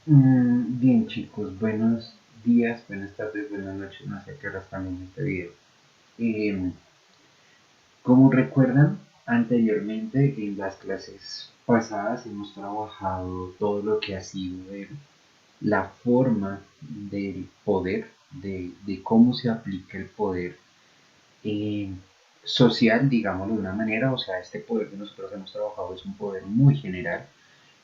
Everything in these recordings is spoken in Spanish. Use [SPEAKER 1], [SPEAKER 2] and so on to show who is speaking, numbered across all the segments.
[SPEAKER 1] Bien chicos, buenos días, buenas tardes, buenas noches, no sé a qué hora están en este video. Em, Como recuerdan, anteriormente en las clases pasadas hemos trabajado todo lo que ha sido la forma del poder, de cómo se aplica el poder eh, social, digámoslo de una manera, o sea, este poder que nosotros hemos trabajado es un poder muy general,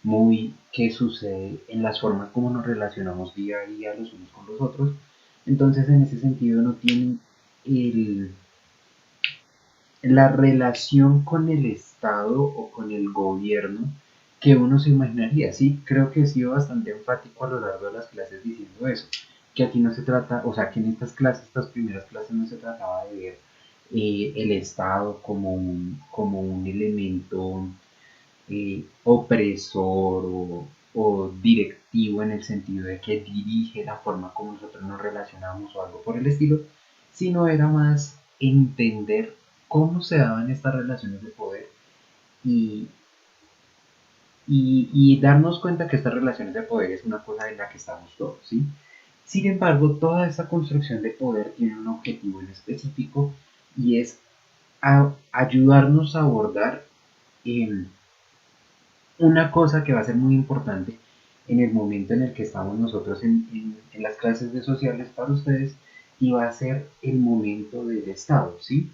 [SPEAKER 1] muy que sucede en las formas como nos relacionamos día a día los unos con los otros. Entonces, en ese sentido, no tienen el, la relación con el Estado o con el gobierno que uno se imaginaría. Sí, creo que he sido bastante enfático a lo largo de las clases diciendo eso, que aquí no se trata, o sea, que en estas clases, estas primeras clases no se trataba de ver el Estado como un elemento opresor o directivo en el sentido de que dirige la forma como nosotros nos relacionamos o algo por el estilo, sino era más entender cómo se daban estas relaciones de poder y, y darnos cuenta que estas relaciones de poder es una cosa en la que estamos todos, ¿sí? Sin embargo, toda esta construcción de poder tiene un objetivo en específico y es ayudarnos a abordar eh, una cosa que va a ser muy importante en el momento en el que estamos nosotros en las clases de sociales para ustedes y va a ser el momento del Estado, ¿sí?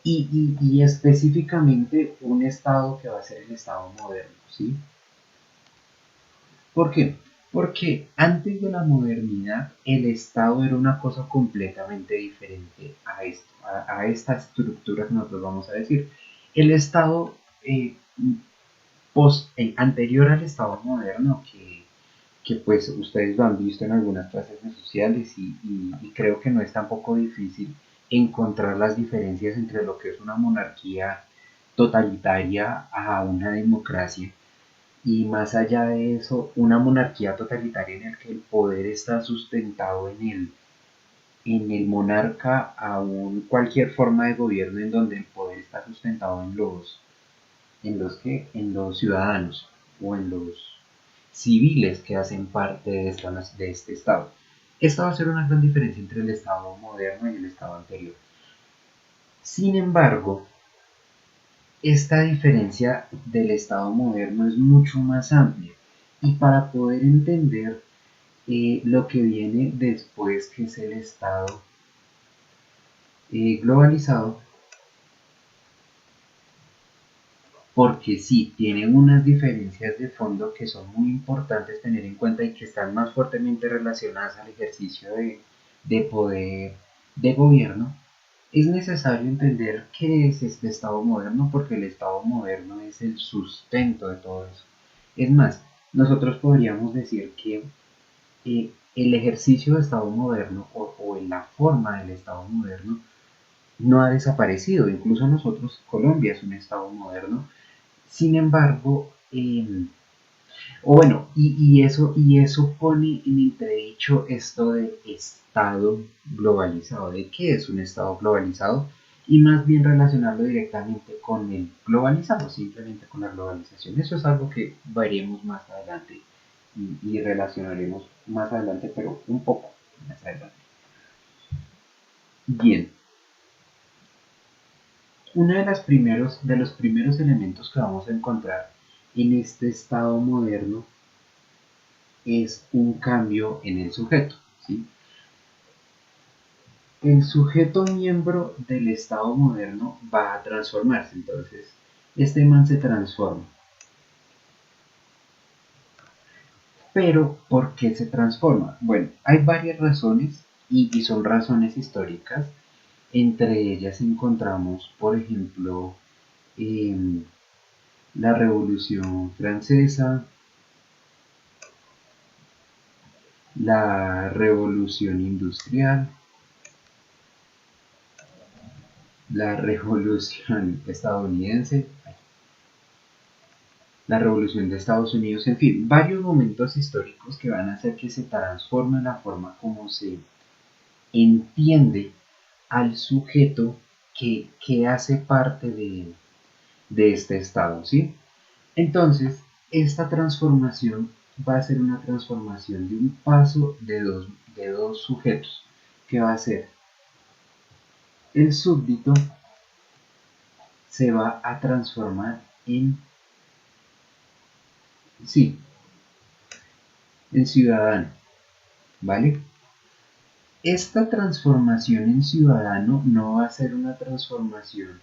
[SPEAKER 1] Y específicamente un Estado que va a ser el Estado moderno, ¿sí? ¿Por qué? Porque antes de la modernidad el Estado era una cosa completamente diferente a esto, a esta estructura que nosotros vamos a decir. El Estado anterior al Estado moderno, que pues ustedes lo han visto en algunas clases de sociales y creo que no es tampoco difícil encontrar las diferencias entre lo que es una monarquía totalitaria a una democracia y más allá de eso una monarquía totalitaria en el que el poder está sustentado en el monarca a cualquier forma de gobierno en donde el poder está sustentado en los ciudadanos o en los civiles que hacen parte de este Estado. Esta va a ser una gran diferencia entre el Estado moderno y el Estado anterior. Sin embargo, esta diferencia del Estado moderno es mucho más amplia y para poder entender lo que viene después, que es el Estado globalizado, porque sí, tienen unas diferencias de fondo que son muy importantes tener en cuenta y que están más fuertemente relacionadas al ejercicio de poder de gobierno. Es necesario entender qué es este Estado moderno porque el Estado moderno es el sustento de todo eso. Es más, nosotros podríamos decir que el ejercicio de Estado moderno o en la forma del Estado moderno no ha desaparecido. Incluso nosotros, Colombia es un Estado moderno. Sin embargo, o bueno, y eso pone en entredicho esto de Estado globalizado, de qué es un Estado globalizado, y más bien relacionarlo directamente con el globalizado, simplemente con la globalización. Eso es algo que veremos más adelante y relacionaremos más adelante, pero un poco más adelante. Bien, uno de los primeros elementos que vamos a encontrar en este Estado moderno es un cambio en el sujeto, ¿sí? El sujeto miembro del Estado moderno va a transformarse, entonces este man se transforma. Pero, ¿por qué se transforma? Bueno, hay varias razones y son razones históricas. Entre ellas encontramos, por ejemplo, eh, la Revolución Francesa, la Revolución Industrial, la Revolución Estadounidense, la Revolución de Estados Unidos, en fin, varios momentos históricos que van a hacer que se transforme la forma como se entiende al sujeto que hace parte de este estado, ¿sí? Entonces, esta transformación va a ser una transformación de un paso de dos sujetos, que va a ser el súbdito se va a transformar en, sí, en ciudadano, ¿vale? Esta transformación en ciudadano no va a ser una transformación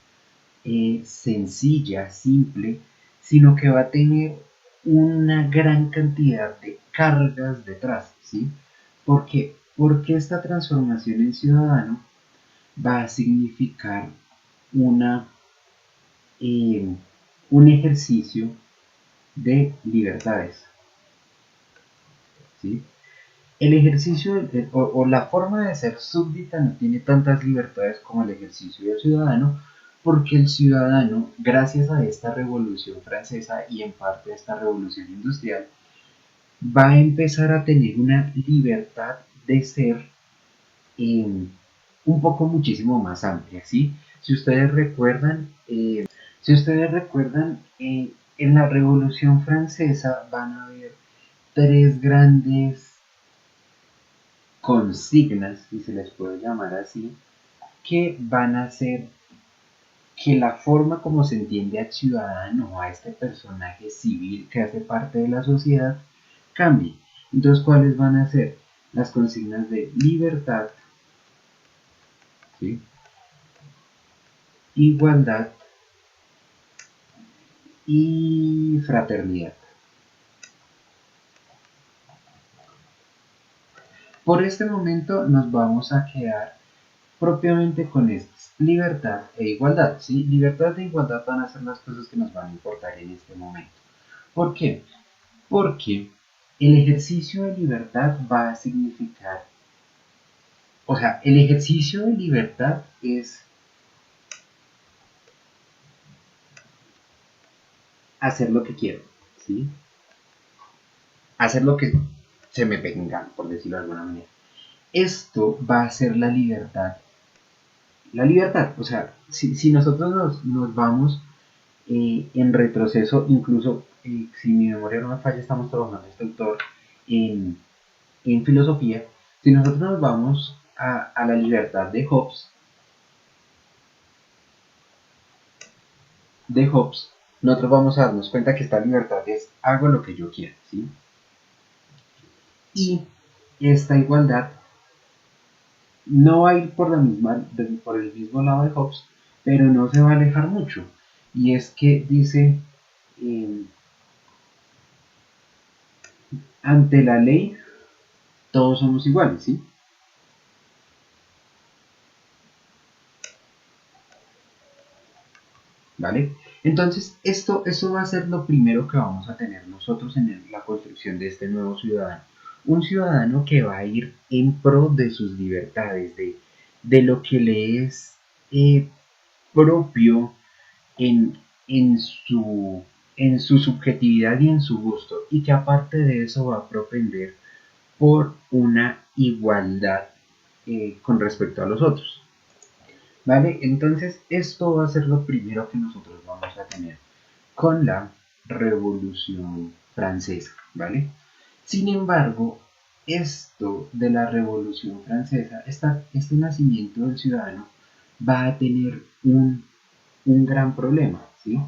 [SPEAKER 1] sencilla, simple, sino que va a tener una gran cantidad de cargas detrás, ¿sí? ¿Por qué? Porque esta transformación en ciudadano va a significar una, eh, un ejercicio de libertades, ¿sí? El ejercicio o la forma de ser súbdita no tiene tantas libertades como el ejercicio del ciudadano, porque el ciudadano, gracias a esta revolución francesa y en parte a esta revolución industrial, va a empezar a tener una libertad de ser eh, un poco muchísimo más amplia, ¿sí? Si ustedes recuerdan, en la Revolución Francesa van a haber tres grandes consignas, si se les puede llamar así, que van a hacer que la forma como se entiende al ciudadano, a este personaje civil que hace parte de la sociedad, cambie. Entonces, ¿cuáles van a ser? Las consignas de libertad, ¿sí? Igualdad y fraternidad. Por este momento nos vamos a quedar propiamente con estas, libertad e igualdad, ¿sí? Libertad e igualdad van a ser las cosas que nos van a importar en este momento. ¿Por qué? Porque el ejercicio de libertad va a significar, o sea, el ejercicio de libertad es hacer lo que quiero, ¿sí? Hacer lo que se me venga, por decirlo de alguna manera. Esto va a ser la libertad. La libertad, o sea, si nosotros nos vamos en retroceso, incluso si mi memoria no me falla, estamos trabajando este autor en, en filosofía. Si nosotros nos vamos a la libertad de Hobbes, nosotros vamos a darnos cuenta que esta libertad es hago lo que yo quiera, ¿sí? Y esta igualdad no va a ir por el mismo lado de Hobbes, pero no se va a alejar mucho. Y es que dice, eh, ante la ley todos somos iguales, ¿sí? ¿Vale? Entonces, esto va a ser lo primero que vamos a tener nosotros en la construcción de este nuevo ciudadano. Un ciudadano que va a ir en pro de sus libertades, de lo que le es eh, propio en, en, su, en su subjetividad y en su gusto, y que aparte de eso va a propender por una igualdad con respecto a los otros. ¿Vale? Entonces, esto va a ser lo primero que nosotros vamos a tener con la Revolución Francesa, ¿vale? Sin embargo, esto de la Revolución Francesa, este nacimiento del ciudadano, va a tener un gran problema, ¿sí?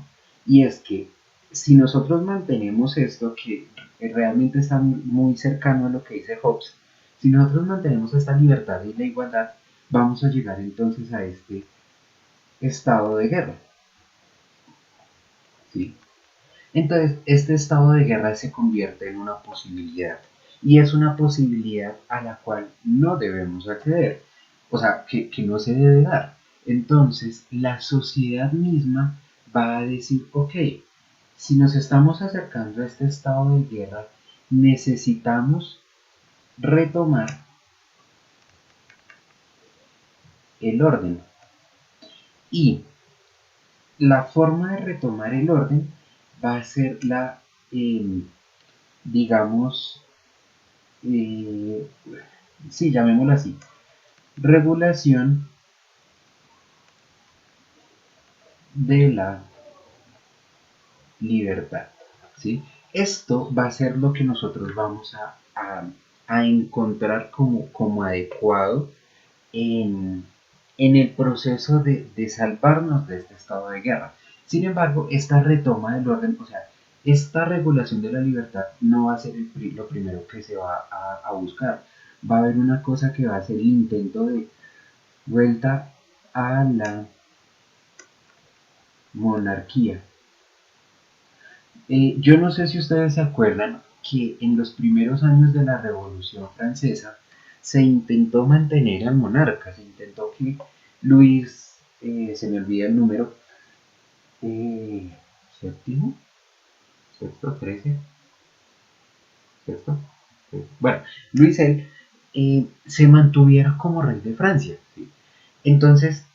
[SPEAKER 1] Y es que si nosotros mantenemos esto, que realmente está muy cercano a lo que dice Hobbes, si nosotros mantenemos esta libertad y la igualdad, vamos a llegar entonces a este estado de guerra, ¿sí? Entonces, este estado de guerra se convierte en una posibilidad y es una posibilidad a la cual no debemos acceder, o sea, que no se debe dar. Entonces, la sociedad misma va a decir, ok, si nos estamos acercando a este estado de guerra, necesitamos retomar el orden. Y la forma de retomar el orden va a ser digamos, eh, sí, llamémoslo así, regulación de la libertad, ¿sí? Esto va a ser lo que nosotros vamos a encontrar como adecuado en, en el proceso de salvarnos de este estado de guerra. Sin embargo, esta retoma del orden, o sea, esta regulación de la libertad no va a ser lo primero que se va a buscar. Va a haber una cosa que va a ser el intento de vuelta a la monarquía. Yo no sé si ustedes se acuerdan que en los primeros años de la Revolución Francesa se intentó mantener al monarca, se intentó que Luis, se me olvida el número, eh, séptimo, sexto, 13, sexto, bueno, Luis él se mantuviera como rey de Francia. ¿Sí? Entonces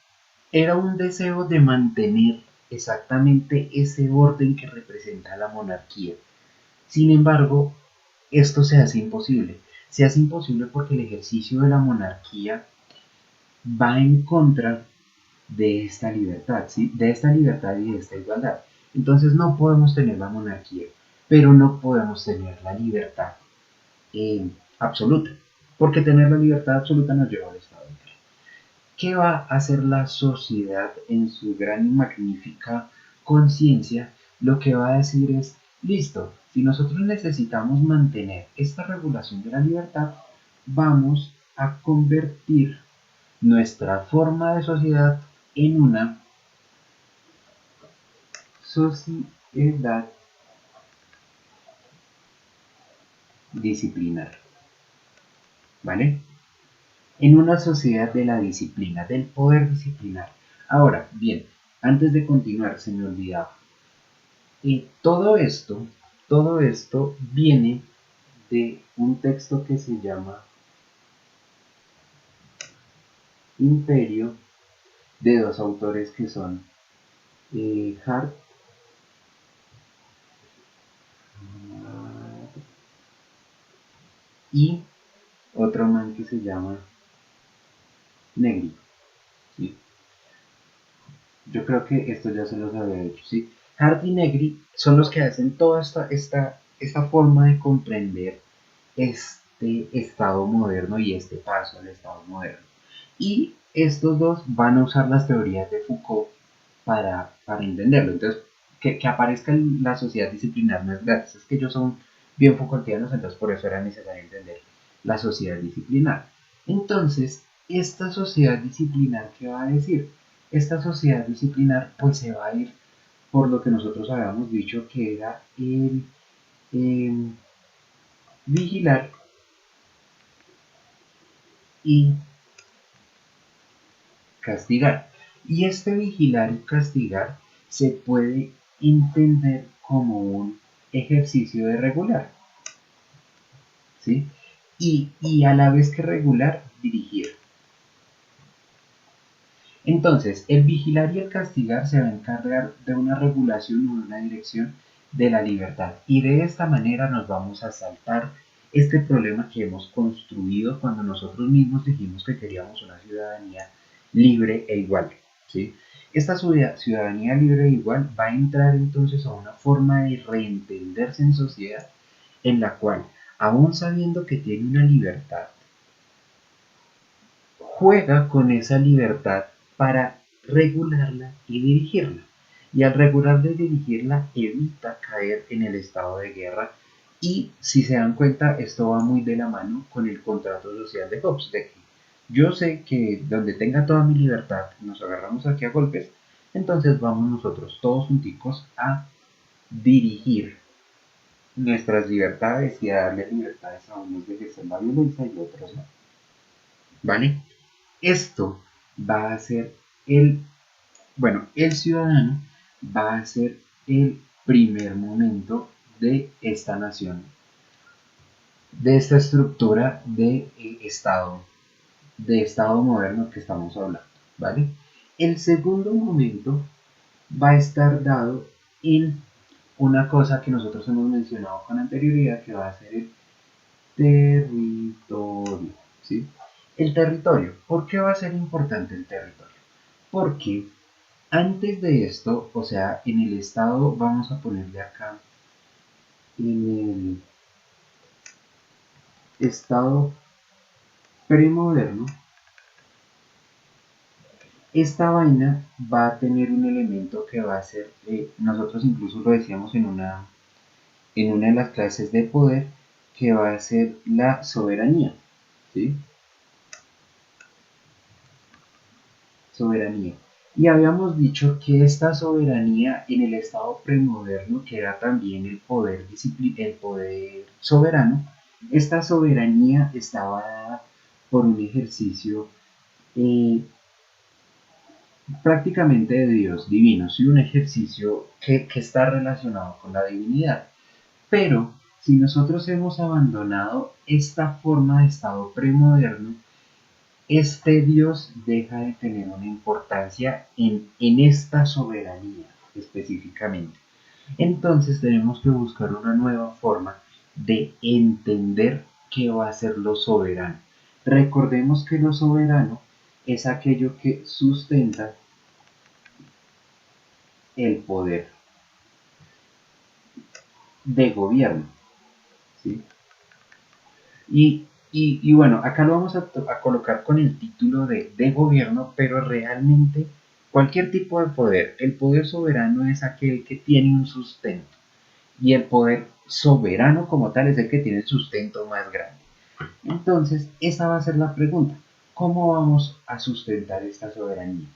[SPEAKER 1] era un deseo de mantener exactamente ese orden que representa la monarquía. Sin embargo, esto se hace imposible. Se hace imposible porque el ejercicio de la monarquía va en contra de esta libertad, ¿sí? De esta libertad y de esta igualdad. Entonces no podemos tener la monarquía, pero no podemos tener la libertad absoluta, porque tener la libertad absoluta nos lleva al Estado. ¿Qué va a hacer la sociedad en su gran y magnífica conciencia? Lo que va a decir es, listo, si nosotros necesitamos mantener esta regulación de la libertad, vamos a convertir nuestra forma de sociedad en una sociedad disciplinar, ¿vale? En una sociedad de la disciplina, del poder disciplinar. Ahora, bien, antes de continuar, se me olvidaba. Y todo esto viene de un texto que se llama Imperio, de dos autores que son Hart y otro man que se llama Negri. ¿Sí? Yo creo que esto ya se los había dicho. ¿Sí? Hart y Negri son los que hacen toda esta forma de comprender este estado moderno y este paso al estado moderno. Y estos dos van a usar las teorías de Foucault para entenderlo. Entonces, que aparezca la sociedad disciplinar no es gratis, es que ellos son bien Foucaultianos, entonces por eso era necesario entender la sociedad disciplinar. Entonces, esta sociedad disciplinar, ¿qué va a decir? Esta sociedad disciplinar pues se va a ir por lo que nosotros habíamos dicho que era el eh, vigilar y castigar. Y este vigilar y castigar se puede entender como un ejercicio de regular, ¿sí? Y a la vez que regular, dirigir. Entonces, el vigilar y el castigar se va a encargar de una regulación o de una dirección de la libertad. Y de esta manera nos vamos a saltar este problema que hemos construido cuando nosotros mismos dijimos que queríamos una ciudadanía libre e igual. ¿Sí? Esta ciudadanía libre e igual va a entrar entonces a una forma de reentenderse en sociedad en la cual, aún sabiendo que tiene una libertad, juega con esa libertad para regularla y dirigirla. Y al regularla y dirigirla evita caer en el estado de guerra. Y si se dan cuenta, esto va muy de la mano con el contrato social de Hobbes, de que yo sé que donde tenga toda mi libertad nos agarramos aquí a golpes, entonces vamos nosotros todos junticos a dirigir nuestras libertades y a darle libertades a unos de ejercer la violencia y otros no. ¿Vale? Esto va a ser el ciudadano va a ser el primer momento de esta nación, de esta estructura de estado moderno que estamos hablando, ¿vale? El segundo momento va a estar dado en una cosa que nosotros hemos mencionado con anterioridad, que va a ser el territorio, ¿sí? El territorio. ¿Por qué va a ser importante el territorio? Porque antes de esto, o sea, en el estado, vamos a ponerle acá en el estado premoderno, esta vaina va a tener un elemento que va a ser, nosotros incluso lo decíamos en una de las clases de poder, que va a ser la soberanía, ¿sí? Soberanía. Y habíamos dicho que esta soberanía en el estado premoderno, que era también el poder soberano, esta soberanía estaba dada por un ejercicio eh, prácticamente de Dios divino, ¿sí? Un ejercicio que está relacionado con la divinidad. Pero si nosotros hemos abandonado esta forma de estado premoderno, este Dios deja de tener una importancia en esta soberanía específicamente. Entonces tenemos que buscar una nueva forma de entender qué va a ser lo soberano. Recordemos que lo soberano es aquello que sustenta el poder de gobierno, ¿sí? Y bueno, acá lo vamos a colocar con el título de gobierno, pero realmente cualquier tipo de poder, el poder soberano es aquel que tiene un sustento y el poder soberano como tal es el que tiene el sustento más grande. Entonces, esa va a ser la pregunta. ¿Cómo vamos a sustentar esta soberanía?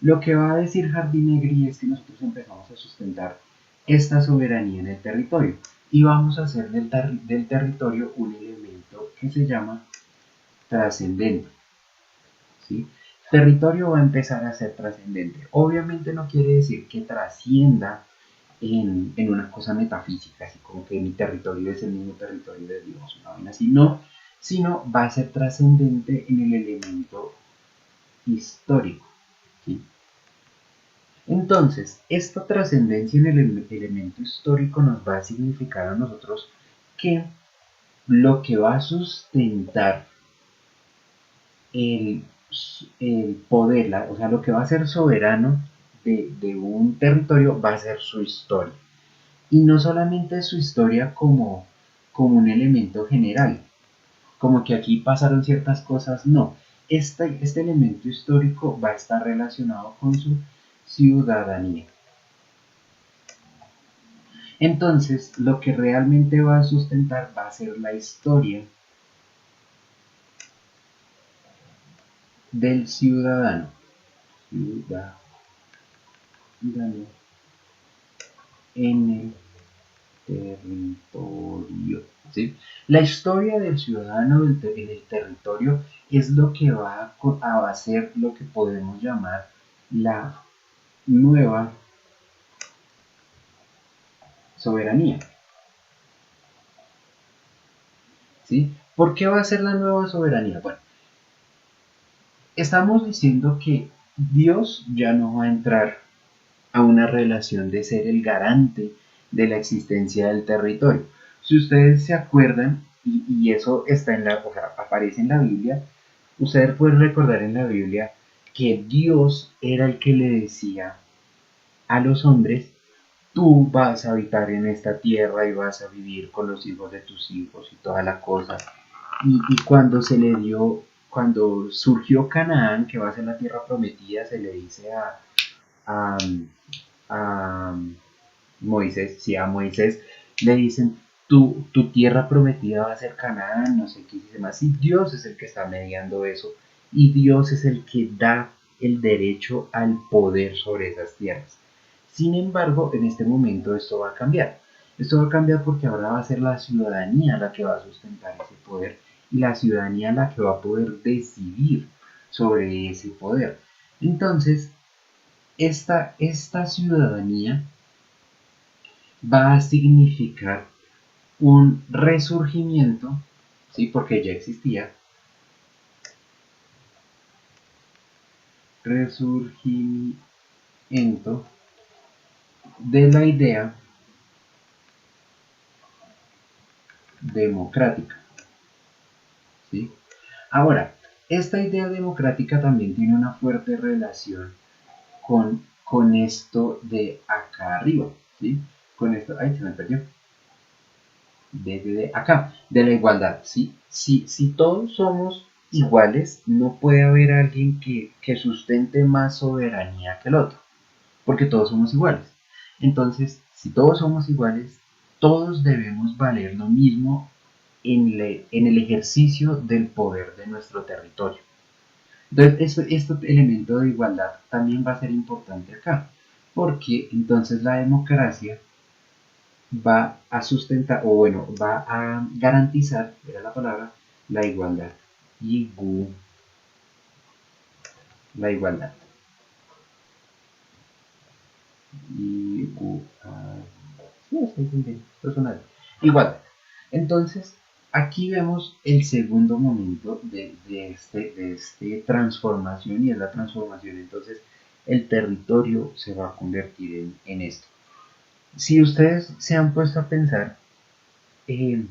[SPEAKER 1] Lo que va a decir Jardinegri es que nosotros empezamos a sustentar esta soberanía en el territorio y vamos a hacer del territorio un elemento que se llama trascendente, ¿sí? Territorio va a empezar a ser trascendente. Obviamente no quiere decir que trascienda en una cosa metafísica, así como que mi territorio es el mismo territorio de Dios, una vaina así, no, sino va a ser trascendente en el elemento histórico, ¿sí? Entonces, esta trascendencia en el elemento histórico nos va a significar a nosotros que lo que va a sustentar el, el poder, o sea, lo que va a ser soberano de un territorio va a ser su historia. Y no solamente su historia como un elemento general, como que aquí pasaron ciertas cosas, no. Este elemento histórico va a estar relacionado con su ciudadanía. Entonces, lo que realmente va a sustentar va a ser la historia del ciudadano. Ciudadano en el territorio. ¿Sí? La historia del ciudadano en el territorio es lo que va a ser lo que podemos llamar la nueva soberanía. ¿Sí? ¿Por qué va a ser la nueva soberanía? Bueno, estamos diciendo que Dios ya no va a entrar a una relación de ser el garante de la existencia del territorio. Si ustedes se acuerdan, y eso está o sea, aparece en la Biblia, ustedes pueden recordar en la Biblia que Dios era el que le decía a los hombres, tú vas a habitar en esta tierra y vas a vivir con los hijos de tus hijos y toda la cosa. Y cuando se le dio, cuando surgió Canaán, que va a ser la tierra prometida, se le dice a, a Moisés, si a Moisés le dicen, tu tierra prometida va a ser Canaán, no sé qué dice más, y Dios es el que está mediando eso, y Dios es el que da el derecho al poder sobre esas tierras. Sin embargo, en este momento esto va a cambiar. Esto va a cambiar porque ahora va a ser la ciudadanía la que va a sustentar ese poder y la ciudadanía la que va a poder decidir sobre ese poder. Entonces, esta ciudadanía va a significar un resurgimiento, ¿sí? Porque ya existía, resurgimiento de la idea democrática, ¿sí? Ahora, esta idea democrática también tiene una fuerte relación con esto de acá arriba, ¿sí? Con esto, ay, se me perdió. acá, de la igualdad, ¿sí? Si todos somos iguales, no puede haber alguien que sustente más soberanía que el otro, porque todos somos iguales. Entonces, si todos somos iguales, todos debemos valer lo mismo en el ejercicio del poder de nuestro territorio. Entonces, este elemento de igualdad también va a ser importante acá, porque entonces la democracia va a sustentar, o bueno, va a garantizar, era la palabra, la igualdad. Igu, la igualdad. Igu, sí, esto es una igualdad. Entonces, aquí vemos el segundo momento de este transformación, y es la transformación. Entonces, el territorio se va a convertir en esto. Si ustedes se han puesto a pensar, eh,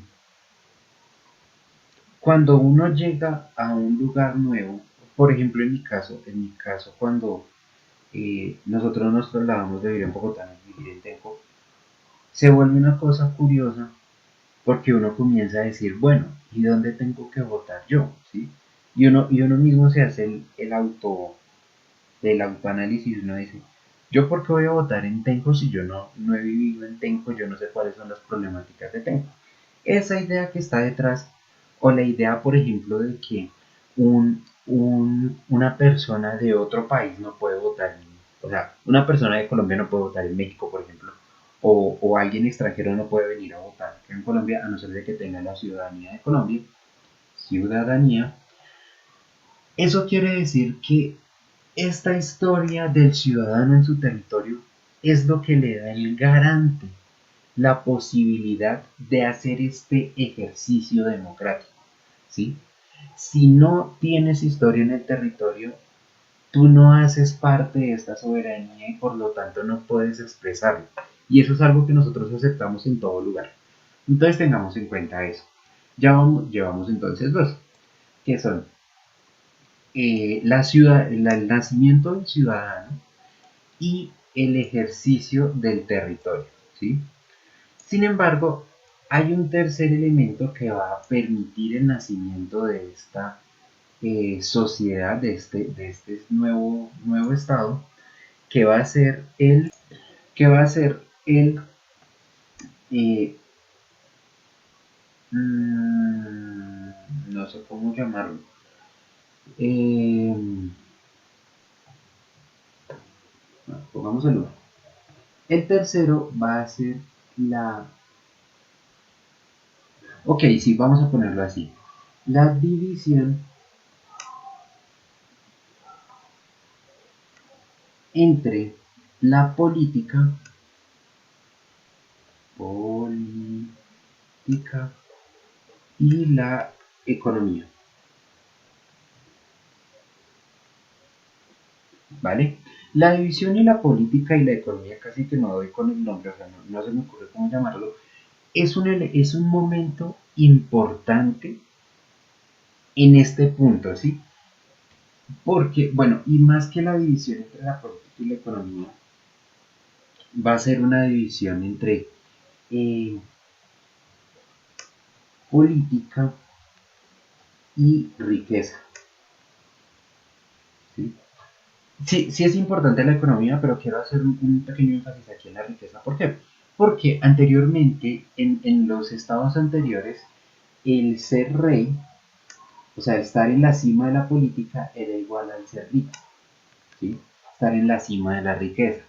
[SPEAKER 1] cuando uno llega a un lugar nuevo, por ejemplo en mi caso cuando nosotros nos trasladamos de vivir en Bogotá a vivir en Tenco, se vuelve una cosa curiosa porque uno comienza a decir, bueno, ¿y dónde tengo que votar yo? ¿Sí? Y uno mismo se hace el autoanálisis, uno dice, ¿yo por qué voy a votar en Tenco si yo no he vivido en Tenco, yo no sé cuáles son las problemáticas de Tenco? Esa idea que está detrás, o la idea, por ejemplo, de que una persona de otro país no puede votar, o sea, una persona de Colombia no puede votar en México, por ejemplo, o alguien extranjero no puede venir a votar en Colombia a no ser de que tenga la ciudadanía de Colombia, ciudadanía. Eso quiere decir que esta historia del ciudadano en su territorio es lo que le da el garante, la posibilidad de hacer este ejercicio democrático, ¿sí? Si no tienes historia en el territorio, tú no haces parte de esta soberanía y por lo tanto no puedes expresarlo. Y eso es algo que nosotros aceptamos en todo lugar. Entonces tengamos en cuenta eso. Llevamos entonces dos, que son el nacimiento del ciudadano y el ejercicio del territorio, ¿sí? Sin embargo, hay un tercer elemento que va a permitir el nacimiento de esta sociedad, de este nuevo estado, que va a ser el eh, no sé cómo llamarlo. Eh, Pongamos el uno. El tercero va a ser la... Ok, sí, vamos a ponerlo así. La división entre la política y la economía, ¿vale? La división y la política y la economía, casi que no doy con el nombre, o sea, no se me ocurre cómo llamarlo, es un momento importante en este punto, ¿sí? Porque, bueno, y más que la división entre la política y la economía, va a ser una división entre eh, política y riqueza, ¿sí? Sí, sí es importante la economía, pero quiero hacer un pequeño énfasis aquí en la riqueza. ¿Por qué? Porque anteriormente, en los estados anteriores, el ser rey, o sea, estar en la cima de la política era igual al ser rico, ¿sí? Estar en la cima de la riqueza.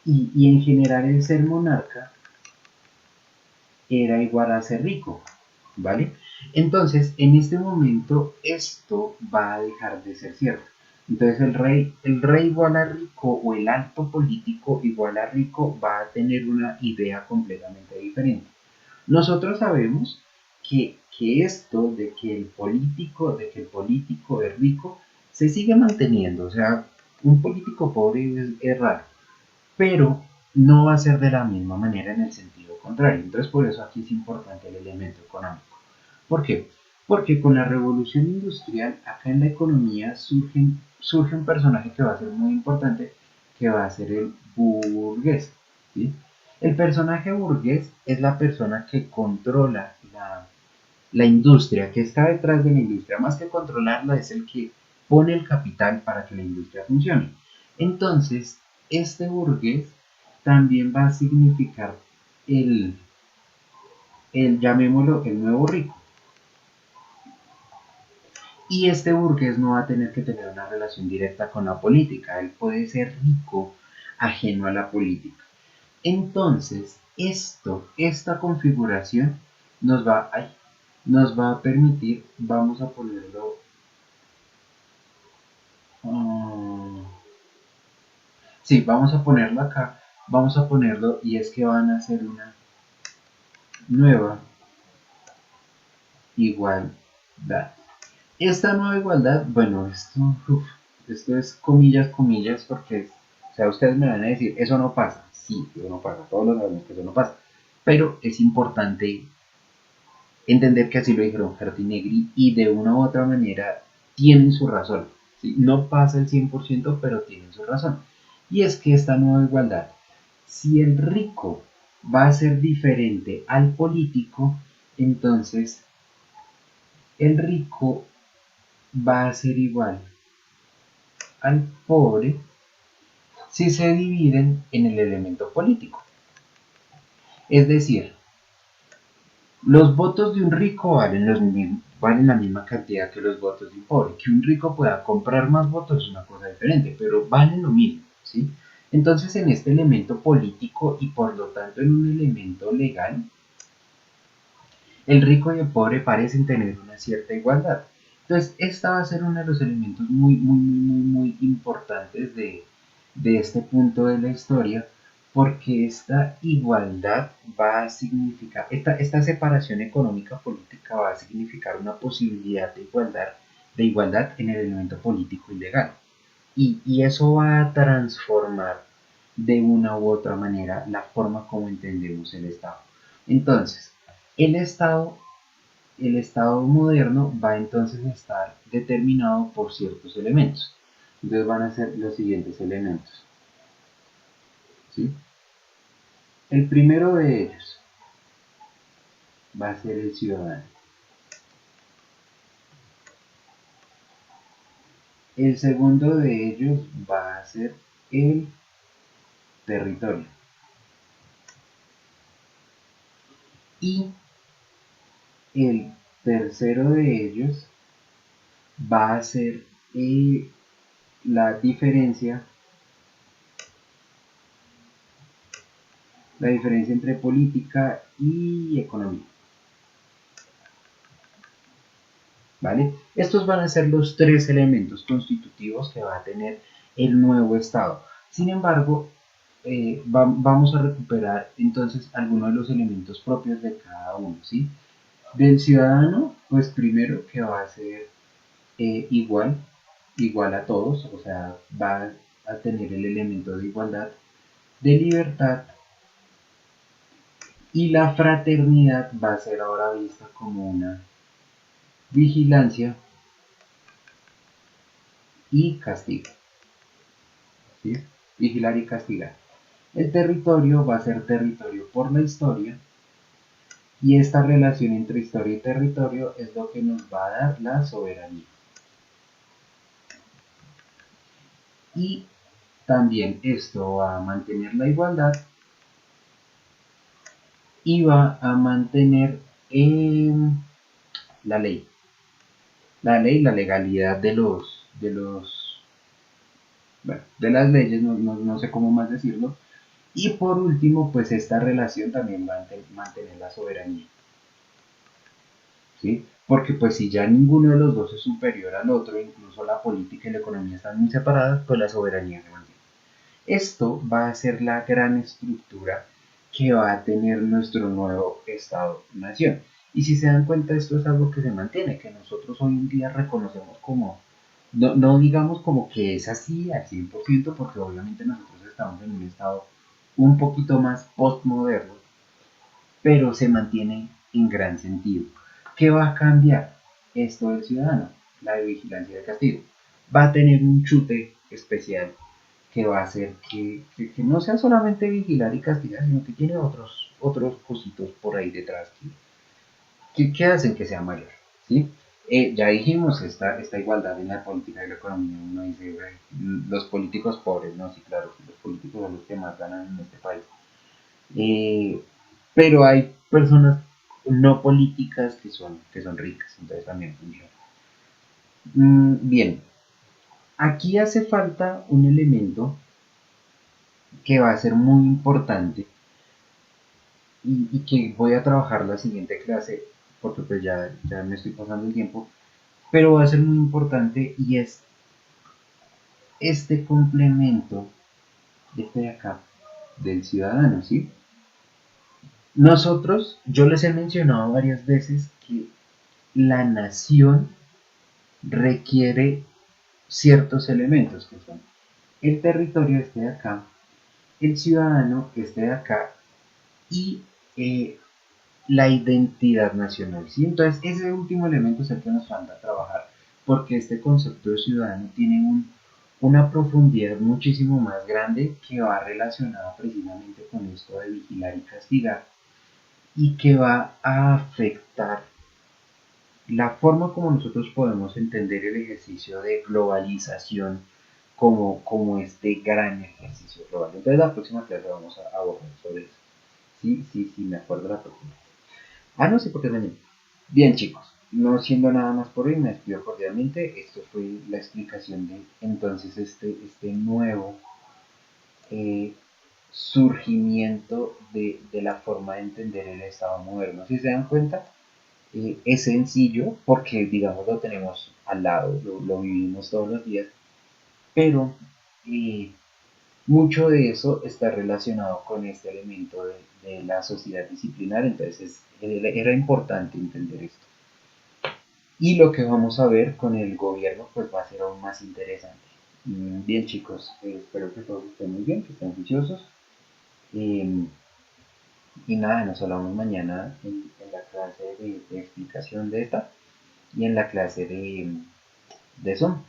[SPEAKER 1] Y en general el ser monarca era igual a ser rico, ¿vale? Entonces, en este momento, esto va a dejar de ser cierto. Entonces, el rey igual a rico o el alto político igual a rico va a tener una idea completamente diferente. Nosotros sabemos que esto de que el político es rico se sigue manteniendo. O sea, un político pobre es raro, pero no va a ser de la misma manera en el sentido contrario. Entonces, por eso aquí es importante el elemento económico. ¿Por qué? Porque con la revolución industrial, acá en la economía surge un personaje que va a ser muy importante, que va a ser el burgués, ¿sí? El personaje burgués es la persona que controla la industria, que está detrás de la industria. Más que controlarla, es el que pone el capital para que la industria funcione. Entonces, este burgués también va a significar el, llamémoslo, el nuevo rico. Y este burgués no va a tener que tener una relación directa con la política. Él puede ser rico ajeno a la política. Entonces, esta configuración nos va a permitir, vamos a ponerlo, uh, sí, vamos a ponerlo acá, vamos a ponerlo y es que van a hacer una nueva igualdad. Esta nueva igualdad, bueno, esto es comillas, comillas, porque, o sea, ustedes me van a decir, eso no pasa. Sí, eso no pasa, todos lo sabemos que eso no pasa. Pero es importante entender que así lo dijeron Negri y de una u otra manera tienen su razón. ¿Sí? No pasa el 100%, pero tienen su razón. Y es que esta nueva igualdad, si el rico va a ser diferente al político, entonces el rico va a ser igual al pobre si se dividen en el elemento político. Es decir, los votos de un rico valen la misma cantidad que los votos de un pobre. Que un rico pueda comprar más votos es una cosa diferente, pero valen lo mismo, ¿sí? Entonces, en este elemento político y por lo tanto en un elemento legal, el rico y el pobre parecen tener una cierta igualdad. Entonces, esta va a ser uno de los elementos muy importantes de este punto de la historia, porque esta igualdad va a significar, esta separación económica política va a significar una posibilidad de igualdad en el elemento político y legal. Y eso va a transformar de una u otra manera la forma como entendemos el Estado. Entonces, el Estado, el Estado moderno va entonces a estar determinado por ciertos elementos. Entonces van a ser los siguientes elementos. ¿Sí? El primero de ellos va a ser el ciudadano. El segundo de ellos va a ser el territorio. Y el tercero de ellos va a ser la diferencia entre política y economía. ¿Vale? Estos van a ser los tres elementos constitutivos que va a tener el nuevo Estado. Sin embargo, vamos a recuperar entonces algunos de los elementos propios de cada uno, ¿sí? Del ciudadano, pues primero que va a ser igual a todos, o sea, va a tener el elemento de igualdad, de libertad, y la fraternidad va a ser ahora vista como una vigilancia y castigo. ¿Sí? Vigilar y castigar. El territorio va a ser territorio por la historia, y esta relación entre historia y territorio es lo que nos va a dar la soberanía. Y también esto va a mantener la igualdad y va a mantener la ley. La legalidad bueno, de las leyes, no sé cómo más decirlo. Y por último, pues esta relación también va a mantener la soberanía. ¿Sí? Porque pues si ya ninguno de los dos es superior al otro, incluso la política y la economía están muy separadas, pues la soberanía se mantiene. Esto va a ser la gran estructura que va a tener nuestro nuevo Estado-Nación. Y si se dan cuenta, esto es algo que se mantiene, que nosotros hoy en día reconocemos como, no digamos como que es así al 100%, porque obviamente nosotros estamos en un estado un poquito más postmoderno, pero se mantiene en gran sentido. ¿Qué va a cambiar? Esto del ciudadano, la de vigilancia y de castigo. Va a tener un chute especial que va a hacer que no sea solamente vigilar y castigar, sino que tiene otros cositos por ahí detrás que hacen que sea mayor, ¿sí? Ya dijimos esta igualdad en la política y la economía. Uno dice, los políticos pobres, no, sí, claro, los políticos son los que más ganan en este país. Eh, pero hay personas no políticas que son ricas, entonces también funciona. Bien, aquí hace falta un elemento que va a ser muy importante y que voy a trabajar la siguiente clase, porque pues ya me estoy pasando el tiempo, pero va a ser muy importante y es este complemento de este de acá, del ciudadano, ¿sí? Nosotros, yo les he mencionado varias veces que la nación requiere ciertos elementos que son el territorio este de acá, el ciudadano este de acá y la identidad nacional, ¿sí? Entonces ese último elemento es el que nos falta trabajar porque este concepto de ciudadano tiene una profundidad muchísimo más grande que va relacionada precisamente con esto de vigilar y castigar y que va a afectar la forma como nosotros podemos entender el ejercicio de globalización como este gran ejercicio global. Entonces la próxima clase vamos a abordar sobre eso. Sí, sí, sí, me acuerdo la próxima. Ah, no sé por qué mañana. Bien, chicos, no siendo nada más por hoy, me despido cordialmente. Esto fue la explicación de entonces este nuevo eh, surgimiento de la forma de entender el Estado moderno. Si se dan cuenta, es sencillo porque, digamos, lo tenemos al lado, lo vivimos todos los días, pero eh, mucho de eso está relacionado con este elemento de la sociedad disciplinar, entonces era importante entender esto. Y lo que vamos a ver con el gobierno pues va a ser aún más interesante. Bien chicos, espero que todos estén muy bien, que estén juiciosos. Eh, y nada, nos hablamos mañana en la clase de explicación de esta y en la clase de Zoom.